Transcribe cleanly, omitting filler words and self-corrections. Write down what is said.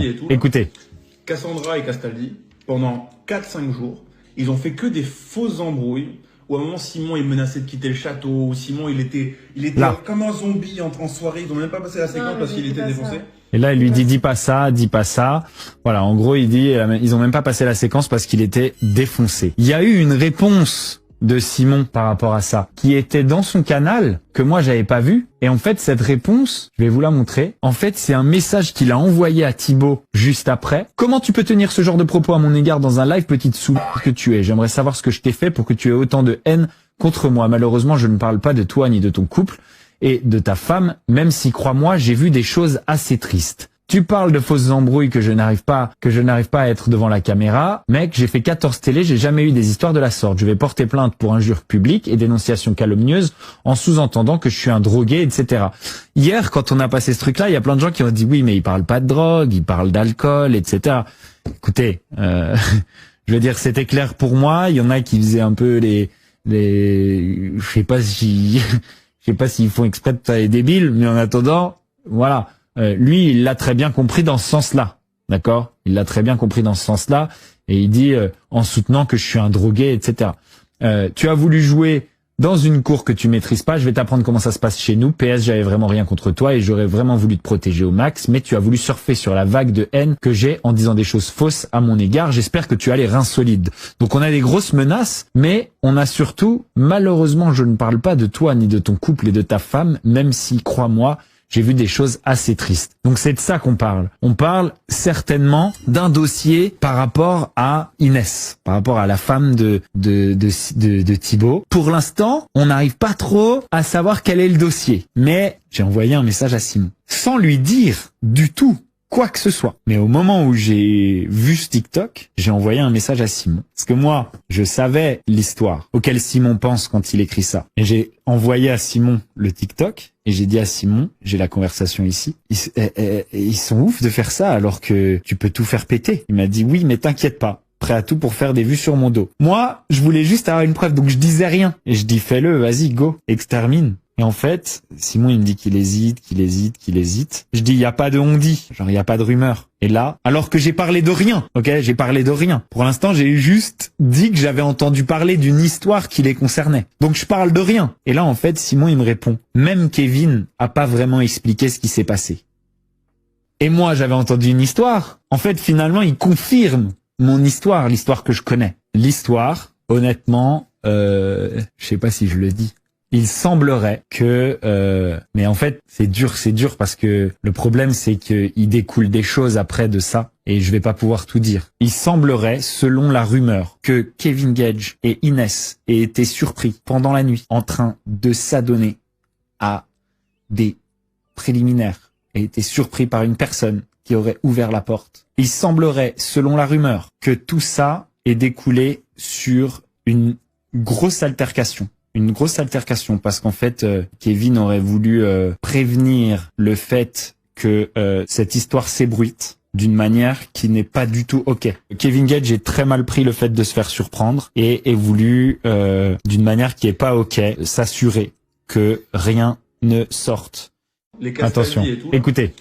et tout. Écoutez. Cassandra et Castaldi, pendant 4-5 jours, ils ont fait que des fausses embrouilles. Où à un moment, Simon est menacé de quitter le château. Ou Simon, il était là, comme un zombie en soirée. Ils n'ont même pas passé la séquence parce qu'il était défoncé. Et là, il lui dit, dis pas ça, dis pas ça. Voilà, en gros, il dit, ils ont même pas passé la séquence parce qu'il était défoncé. Il y a eu une réponse de Simon par rapport à ça, qui était dans son canal, que moi j'avais pas vu. Et en fait, cette réponse, je vais vous la montrer. En fait, c'est un message qu'il a envoyé à Thibaut juste après. Comment tu peux tenir ce genre de propos à mon égard dans un live, petite soupe que tu es? J'aimerais savoir ce que je t'ai fait pour que tu aies autant de haine contre moi. Malheureusement, je ne parle pas de toi ni de ton couple et de ta femme, même si, crois-moi, j'ai vu des choses assez tristes. Tu parles de fausses embrouilles que je n'arrive pas à être devant la caméra. Mec, j'ai fait 14 télés, j'ai jamais eu des histoires de la sorte. Je vais porter plainte pour injure publique et dénonciation calomnieuse en sous-entendant que je suis un drogué, etc. Hier, quand on a passé ce truc-là, il y a plein de gens qui ont dit oui, mais il parle pas de drogue, il parle d'alcool, etc. Écoutez, je veux dire, c'était clair pour moi. Il y en a qui faisaient un peu je sais pas s'ils font exprès de tailler débile, mais en attendant, voilà. Lui, il l'a très bien compris dans ce sens-là, d'accord? Il l'a très bien compris dans ce sens-là, et il dit en soutenant que je suis un drogué, etc. Tu as voulu jouer dans une cour que tu maîtrises pas. Je vais t'apprendre comment ça se passe chez nous. PS, j'avais vraiment rien contre toi et j'aurais vraiment voulu te protéger au max, mais tu as voulu surfer sur la vague de haine que j'ai en disant des choses fausses à mon égard. J'espère que tu as les reins solides. Donc on a des grosses menaces, mais on a surtout, malheureusement, je ne parle pas de toi ni de ton couple et de ta femme, même si, crois-moi, j'ai vu des choses assez tristes. Donc c'est de ça qu'on parle. On parle certainement d'un dossier par rapport à Inès, par rapport à la femme de Thibaut. Pour l'instant, on n'arrive pas trop à savoir quel est le dossier. Mais j'ai envoyé un message à Simon, sans lui dire du tout quoi que ce soit. Mais au moment où j'ai vu ce TikTok, j'ai envoyé un message à Simon. Parce que moi, je savais l'histoire auquel Simon pense quand il écrit ça. Et j'ai envoyé à Simon le TikTok et j'ai dit à Simon, j'ai la conversation ici, ils sont ouf de faire ça alors que tu peux tout faire péter. Il m'a dit oui, mais t'inquiète pas. Prêt à tout pour faire des vues sur mon dos. Moi, je voulais juste avoir une preuve, donc je disais rien. Et je dis fais-le, vas-y, go, extermine. Et en fait, Simon, il me dit qu'il hésite. Je dis, il y a pas de on-dit. Genre, il y a pas de rumeur. Et là, alors que j'ai parlé de rien, ok? J'ai parlé de rien. Pour l'instant, j'ai juste dit que j'avais entendu parler d'une histoire qui les concernait. Donc, je parle de rien. Et là, en fait, Simon, il me répond. Même Kevin a pas vraiment expliqué ce qui s'est passé. Et moi, j'avais entendu une histoire. En fait, finalement, il confirme mon histoire, l'histoire que je connais. L'histoire, honnêtement, je sais pas si je le dis. Il semblerait que, mais en fait c'est dur parce que le problème c'est que il découle des choses après de ça et je vais pas pouvoir tout dire. Il semblerait, selon la rumeur, que Kevin Gage et Inès aient été surpris pendant la nuit en train de s'adonner à des préliminaires et été surpris par une personne qui aurait ouvert la porte. Il semblerait, selon la rumeur, que tout ça ait découlé sur une grosse altercation. Une grosse altercation parce qu'en fait, Kevin aurait voulu prévenir le fait que cette histoire s'ébruite d'une manière qui n'est pas du tout ok. Kevin Gage est très mal pris le fait de se faire surprendre et est voulu, d'une manière qui est pas ok, s'assurer que rien ne sorte. Les Attention, et tout, écoutez.